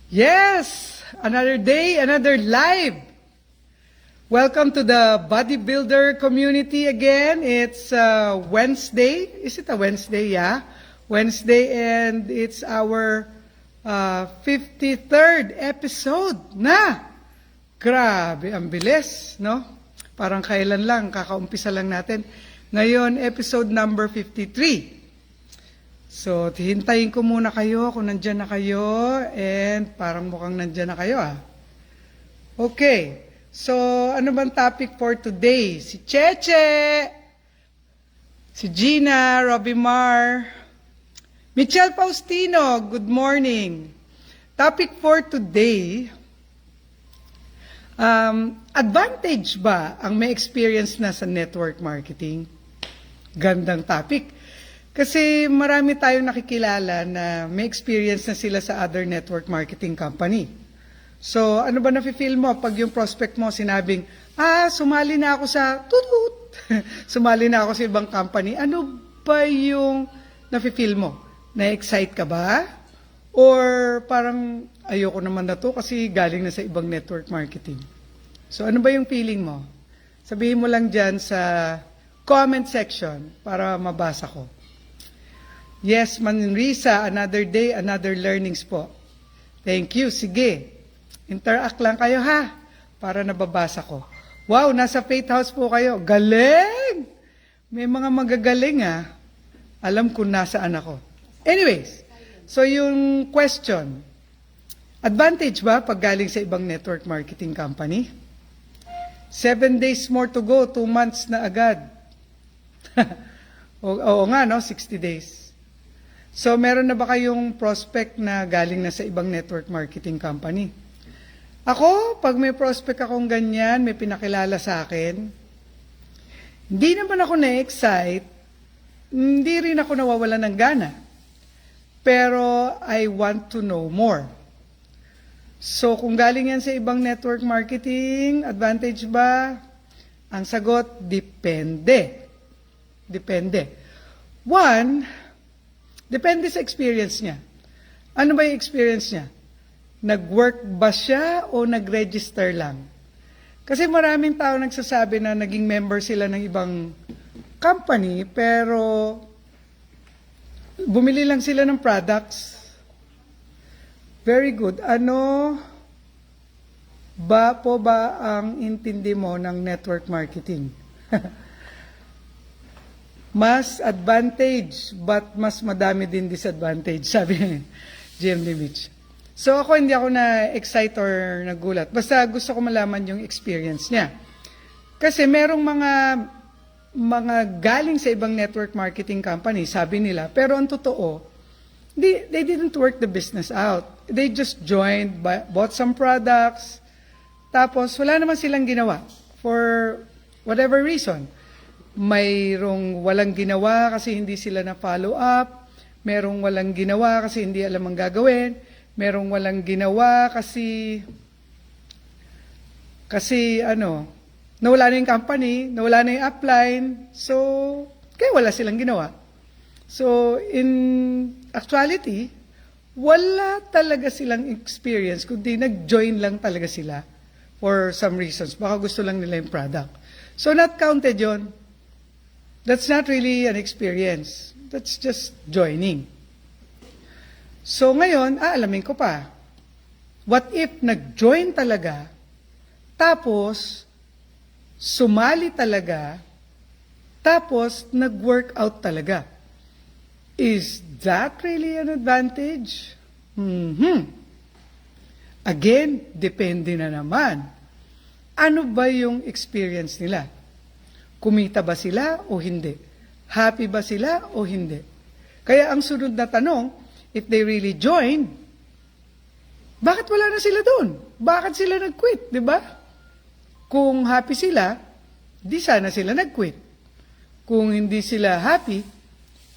Yes! Another day, another live! Welcome to the bodybuilder community again. It's Wednesday. Is it a Wednesday? Yeah. Wednesday, and it's our 53rd episode na. Grabe, ang bilis, no? Parang kailan lang, kakaumpisa lang natin. Ngayon, episode number 53. So, hintayin ko muna kayo kung nandyan na kayo, and parang mukhang nandyan na kayo, ah. Okay. So, ano bang topic for today? Si Cheche, si Gina, Robbie Mar, Michelle Faustino, good morning. Topic for today, advantage ba ang may experience na sa network marketing? Gandang topic. Kasi marami tayong nakikilala na may experience na sila sa other network marketing company. So, ano ba nafe-feel mo pag yung prospect mo sinabing, sumali na ako sa tutut, sumali na ako sa ibang company. Ano ba yung nafe-feel mo? Na-excite ka ba? Or parang ayoko naman na to kasi galing na sa ibang network marketing. So, ano ba yung feeling mo? Sabihin mo lang dyan sa comment section para mabasa ko. Yes, Manrisa, another day, another learnings po. Thank you. Sige, interact lang kayo ha, para nababasa ko. Wow, nasa Faith House po kayo. Galing! May mga magagaling ha. Alam kung nasaan ako. Anyways, so yung question, advantage ba pag galing sa ibang network marketing company? 7 days more to go, 2 months na agad. Oo nga, no? 60 days. So, meron na ba kayong prospect na galing na sa ibang network marketing company? Ako, pag may prospect akong ganyan, may pinakilala sa akin, hindi naman ako na-excite, hindi rin ako nawawala ng gana. Pero, I want to know more. So, kung galing yan sa ibang network marketing, advantage ba? Ang sagot, depende. Depende. One, depende sa experience niya. Ano ba yung experience niya? Nag-work ba siya o nag-register lang? Kasi maraming tao nagsasabi na naging member sila ng ibang company, pero bumili lang sila ng products. Very good. Ano ba ang intindi mo ng network marketing? Mas advantage, but mas madami din disadvantage, sabi ni GM Mitch. So ako hindi ako na-excite or nagulat. Basta gusto ko malaman yung experience niya. Kasi merong mga galing sa ibang network marketing company, sabi nila, pero ang totoo, they didn't work the business out. They just joined, bought some products, tapos wala naman silang ginawa for whatever reason. Mayroong walang ginawa kasi hindi sila na-follow up, merong walang ginawa kasi hindi alam ang gagawin, merong walang ginawa kasi nawala na yung company, nawala na yung upline, so kaya wala silang ginawa. So in actuality, wala talaga silang experience kundi nag-join lang talaga sila for some reasons. Baka gusto lang nila yung product. So not counted yon. That's not really an experience. That's just joining. So ngayon, alamin ko pa. What if nag-join talaga, tapos sumali talaga, tapos nag-work out talaga? Is that really an advantage? Again, depende na naman. Ano ba yung experience nila? Kumita ba sila o hindi? Happy ba sila o hindi? Kaya ang sunod na tanong, if they really joined, bakit wala na sila doon? Bakit sila nag-quit, di ba? Kung happy sila, di sana sila nag-quit. Kung hindi sila happy,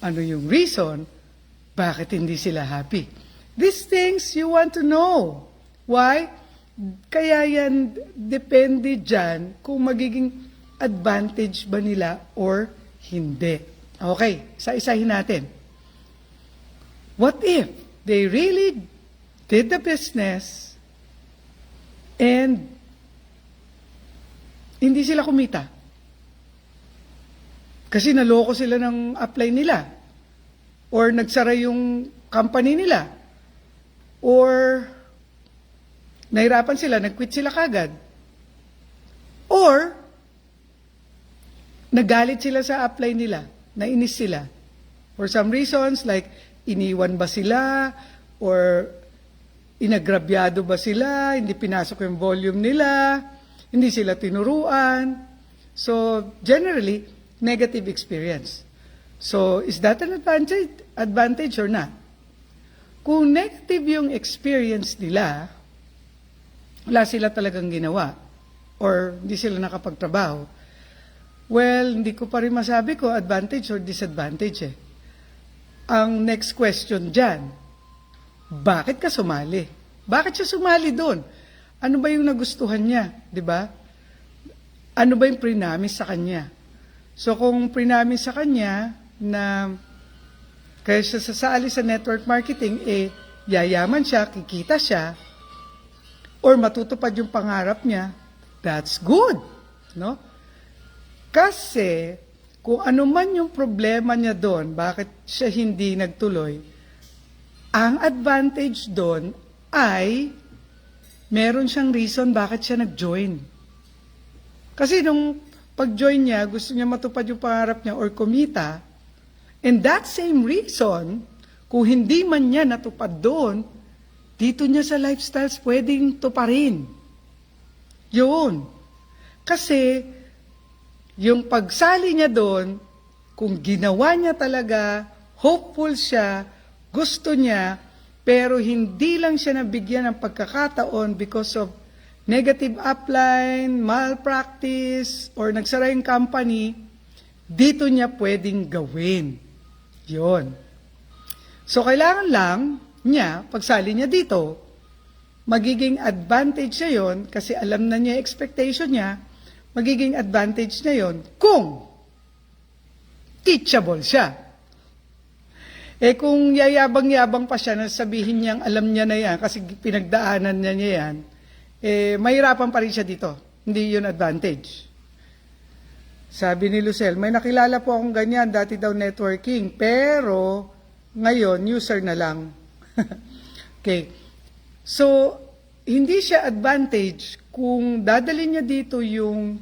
ano yung reason, bakit hindi sila happy? These things you want to know. Why? Kaya yan, depende dyan kung magiging advantage ba nila or hindi. Okay, isa-isahin natin. What if they really did the business, and hindi sila kumita. Kasi naloko sila ng upline nila. Or nagsara yung company nila. Or nahirapan sila, nag-quit sila kagad. Or nagalit sila sa upline nila, nainis sila. For some reasons, like iniwan ba sila, or inagrabyado ba sila, hindi pinasok yung volume nila, hindi sila tinuruan. So, generally, negative experience. So, is that an advantage or not? Kung negative yung experience nila, wala sila talagang ginawa, or hindi sila nakapagtrabaho, well, hindi ko pa rin masabi ko advantage or disadvantage eh. Ang next question dyan, bakit ka sumali? Bakit siya sumali doon? Ano ba yung nagustuhan niya? Diba? Ano ba yung prinamis sa kanya? So kung prinamis sa kanya na kaya siya sasali sa network marketing, yayaman siya, kikita siya, or matutupad yung pangarap niya, that's good. No? Kasi, kung ano man yung problema niya doon, bakit siya hindi nagtuloy, ang advantage doon ay meron siyang reason bakit siya nag-join. Kasi nung pag-join niya, gusto niya matupad yung pangarap niya or kumita, and that same reason, kung hindi man niya natupad doon, dito niya sa lifestyles pwedeng tuparin. Yun. Kasi, yung pagsali niya doon, kung ginawa niya talaga, hopeful siya, gusto niya, pero hindi lang siya nabigyan ng pagkakataon because of negative upline, malpractice, or nagsara yung company, dito niya pwedeng gawin. Yun. So, kailangan lang niya, pagsali niya dito, magiging advantage niya yun, kasi alam na niya expectation niya, magiging advantage niya yun kung teachable siya. Kung yayabang-yabang pa siya na sabihin niyang alam niya na yan, kasi pinagdaanan niya yan, mahirapan pa rin siya dito. Hindi yun advantage. Sabi ni Lucel, may nakilala po akong ganyan, dati daw networking, pero ngayon, user na lang. Okay. So, hindi siya advantage kung dadalhin niya dito yung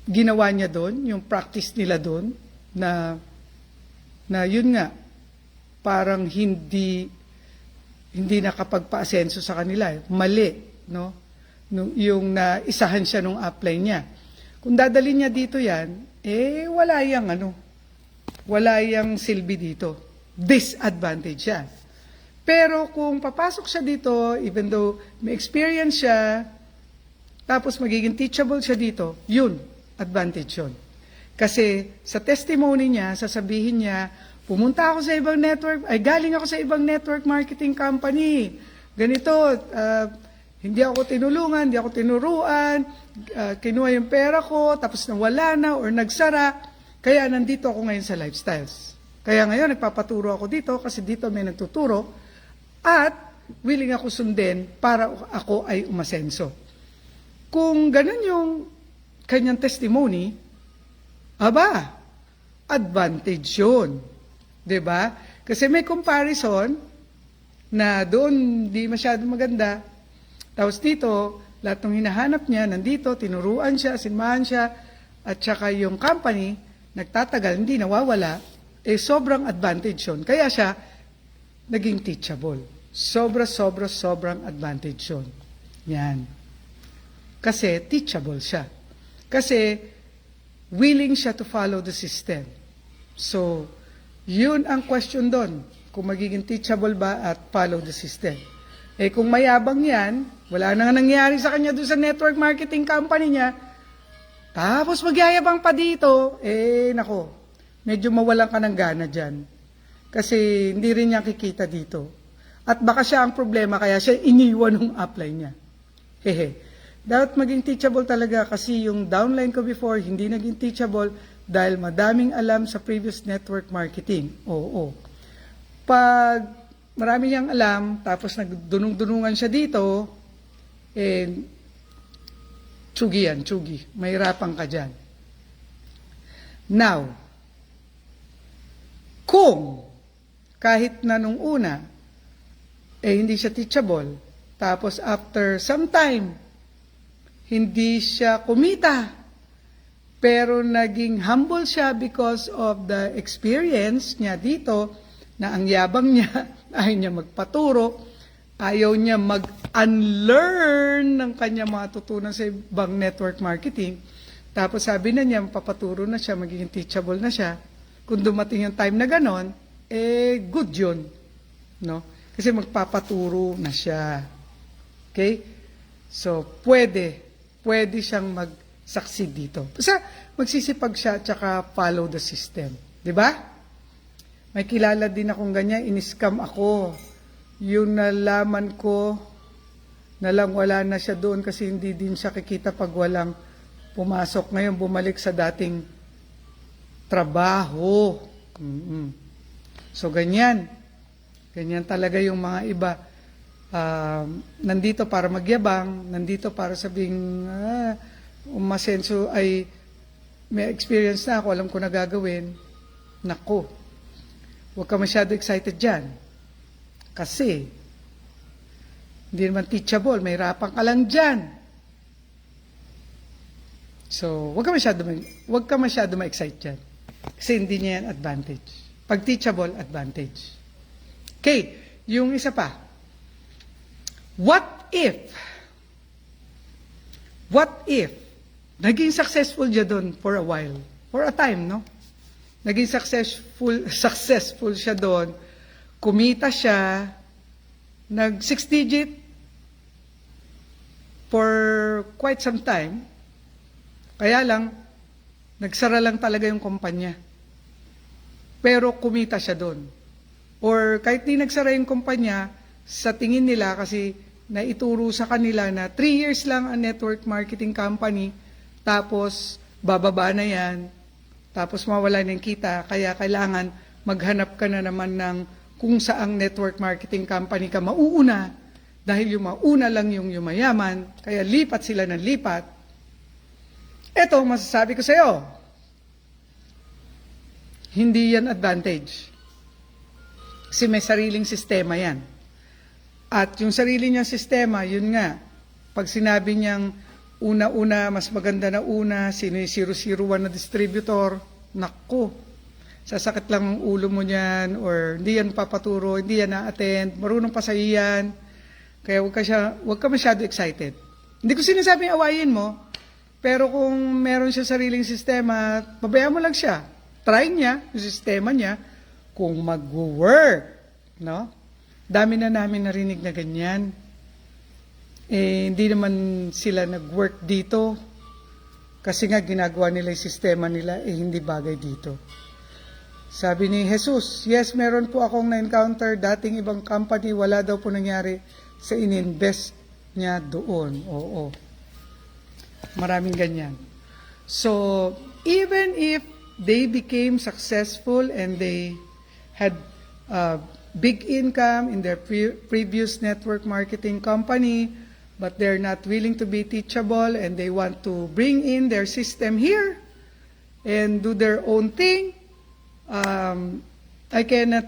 ginawa niya doon, yung practice nila doon, na yun nga, parang hindi nakapagpa-asenso sa kanila. Mali, no? Yung naisahan siya nung upline niya. Kung dadalhin niya dito yan, wala yang silbi dito. Disadvantage siya. Pero kung papasok siya dito, even though may experience siya, tapos magiging teachable siya dito, yun, advantage yun. Kasi sa testimony niya, sasabihin niya, pumunta ako sa ibang network, galing ako sa ibang network marketing company. Ganito, hindi ako tinulungan, hindi ako tinuruan, kinuha yung pera ko, tapos nawala na or nagsara, kaya nandito ako ngayon sa lifestyles. Kaya ngayon, nagpapaturo ako dito kasi dito may nagtuturo at willing ako sundin para ako ay umasenso. Kung ganun yung kanyang testimony, advantage yun. Diba? Kasi may comparison na doon di masyadong maganda. Tapos dito, lahat ng hinahanap niya, nandito, tinuruan siya, sinmahan siya, at saka yung company, nagtatagal, hindi nawawala, sobrang advantage yun. Kaya siya naging teachable. Sobrang advantage yun. Yan. Kasi teachable siya. Kasi willing siya to follow the system. So, yun ang question doon. Kung magiging teachable ba at follow the system. Kung mayabang yan, wala na nga nangyari sa kanya doon sa network marketing company niya, tapos magyayabang pa dito, nako, medyo mawalan ka ng gana dyan. Kasi hindi rin niya kikita dito. At baka siya ang problema, kaya siya iniwan ng upline niya. Dapat maging teachable talaga kasi yung downline ko before, hindi naging teachable dahil madaming alam sa previous network marketing. Oo. Pag marami niyang alam, tapos nagdunong-dunungan siya dito, tsugi yan, tsugi. Mahirapan ka dyan. Now, kung kahit na nung una, hindi siya teachable, tapos after some time, hindi siya kumita, pero naging humble siya because of the experience niya dito, na ang yabang niya, ayaw niya magpaturo, ayaw niya mag-unlearn ng kanya mga tutunan sa ibang network marketing. Tapos sabi na niya, papaturo na siya, magiging teachable na siya. Kung dumating yung time na ganon, good yun. No? Kasi magpapaturo na siya. Okay? So, pwede siyang mag-succeed dito. Basta magsisipag siya, tsaka follow the system. Di ba? May kilala din akong ganyan, in-scam ako. Yung nalaman ko, nalang wala na siya doon kasi hindi din siya kikita pag walang pumasok. Ngayon, bumalik sa dating trabaho. So, ganyan. Ganyan talaga yung mga iba. Nandito para magyabang, nandito para sabing, umasenso ay may experience na ako, alam ko na gagawin. Nako, huwag ka masyado excited dyan. Kasi, hindi naman teachable, may hirapan ka lang dyan. So, huwag ka masyado ma-excite dyan. Kasi hindi niya yan advantage. Pag teachable, advantage. Okay, yung isa pa. What if naging successful siya doon for a while, for a time, no? Naging successful siya doon, kumita siya, nag 6 digit for quite some time, kaya lang, nagsara lang talaga yung kumpanya. Pero kumita siya doon. Or kahit di nagsara yung kumpanya, sa tingin nila kasi naituro sa kanila na 3 years lang ang network marketing company, tapos bababa na yan, tapos mawala na yung kita, kaya kailangan maghanap ka na naman ng kung saang network marketing company ka mauuna, dahil yung mauna lang yung yumayaman, kaya lipat sila ng lipat. Eto, masasabi ko sa iyo, hindi yan advantage. Kasi may sariling sistema yan. At yung sarili niyang sistema, yun nga, pag sinabi niyang una-una, mas maganda na una, sino yung 001 na distributor, naku, sasakit lang ang ulo mo niyan, or hindi yan papaturo, hindi yan na-attend, marunong pa sa iyan, kaya huwag ka masyado excited. Hindi ko sinasabing awayin mo, pero kung meron siya sariling sistema, pabayaan mo lang siya. Try niya, yung sistema niya, kung mag-work, no? Dami na namin narinig na ganyan. Hindi naman sila nag-work dito kasi nga ginagawa nila yung sistema nila, hindi bagay dito. Sabi ni Jesus, yes, meron po akong na-encounter dating ibang company, wala daw po nangyari sa ininvest niya doon. Oo. Maraming ganyan. So, even if they became successful and they had big income in their previous network marketing company, but they're not willing to be teachable and they want to bring in their system here and do their own thing, I cannot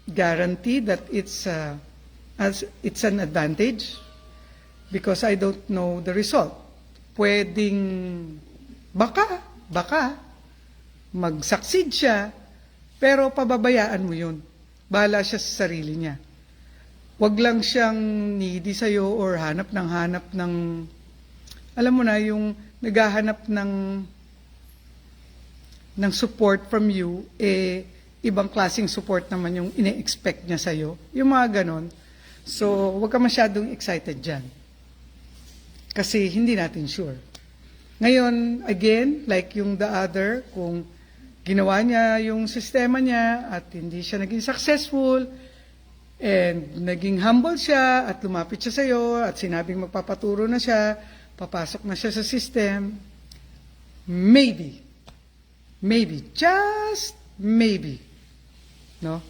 guarantee that it's an advantage because I don't know the result. Pwedeng baka mag-succeed siya, pero pababayaan mo yun. Bahala siya sa sarili niya. Wag lang siyang needy sa'yo or hanap ng, alam mo na, yung naghahanap ng support from you, ibang klaseng support naman yung ine-expect niya sa'yo. Yung mga ganon. So, wag ka masyadong excited dyan. Kasi hindi natin sure. Ngayon, again, like yung the other, kung ginawa niya yung sistema niya at hindi siya naging successful and naging humble siya at lumapit siya sa iyo at sinabing magpapaturo na siya, papasok na siya sa system, maybe, just maybe, no?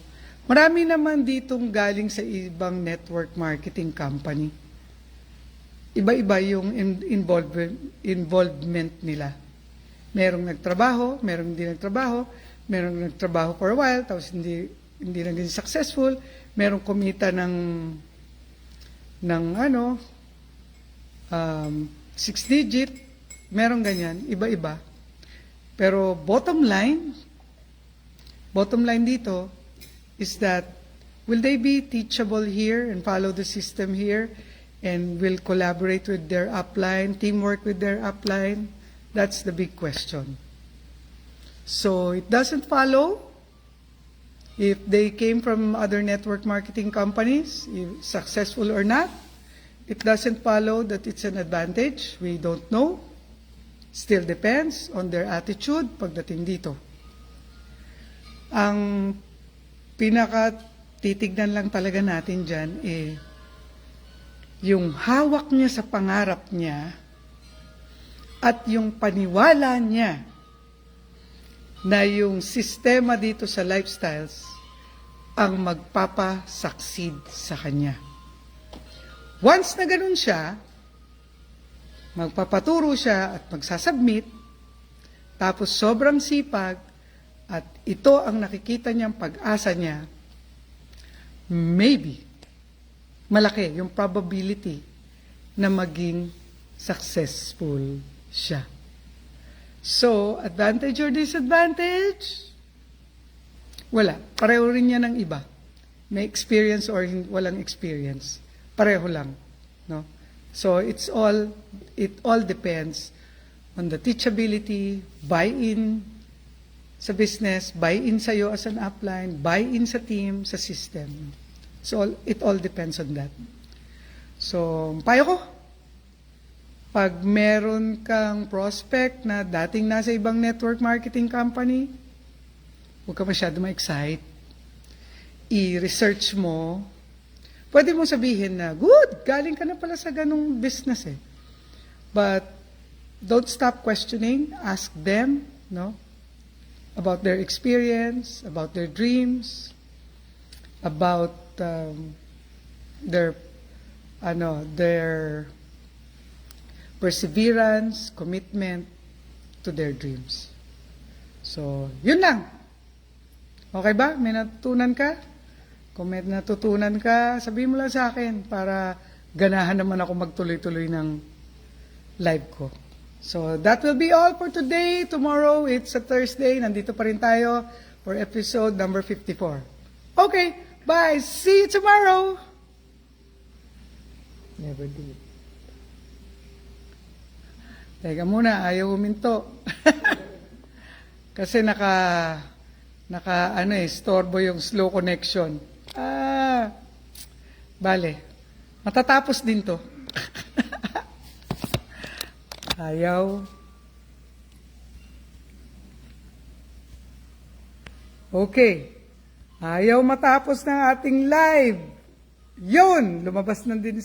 Marami naman ditong galing sa ibang network marketing company. Iba-iba yung involvement nila. Merong nagtrabaho, merong hindi nagtrabaho, merong nagtrabaho for a while, tapos hindi naging successful, merong kumita ng 6 digit, merong ganyan, iba-iba. Pero bottom line dito is that will they be teachable here and follow the system here and will collaborate with their upline, teamwork with their upline? That's the big question. So it doesn't follow if they came from other network marketing companies, if successful or not. It doesn't follow that it's an advantage. We don't know. Still depends on their attitude pagdating dito. Ang titignan lang talaga natin dyan yung hawak niya sa pangarap niya at yung paniwala niya na yung sistema dito sa lifestyles ang magpapasucceed sa kanya. Once na ganun siya, magpapaturo siya at magsasubmit, tapos sobrang sipag, at ito ang nakikita niyang pag-asa niya, maybe, malaki yung probability na maging successful siya. So, advantage or disadvantage? Wala. Pareho rin yan ng iba. May experience or walang experience. Pareho lang. No? So, it all depends on the teachability, buy-in sa business, buy-in sa'yo as an upline, buy-in sa team, sa system. So, it all depends on that. So, payo ko, pag meron kang prospect na dating nasa ibang network marketing company, huwag ka masyado ma-excite. I-research mo. Pwede mo sabihin na, good, galing ka na pala sa ganung business eh. But, don't stop questioning. Ask them, no? About their experience, about their dreams, about their perseverance, commitment to their dreams. So, yun lang. Okay ba? May natutunan ka? Kung may natutunan ka, sabihin mo lang sa akin para ganahan naman ako magtuloy-tuloy ng live ko. So, that will be all for today. Tomorrow, it's a Thursday. Nandito pa rin tayo for episode number 54. Okay, bye. See you tomorrow. Never did. Teka muna, ayaw huminto. Kasi storbo yung slow connection. Bale. Matatapos din to. Ayaw. Okay. Ayaw matapos ng ating live. Yun, lumabas na din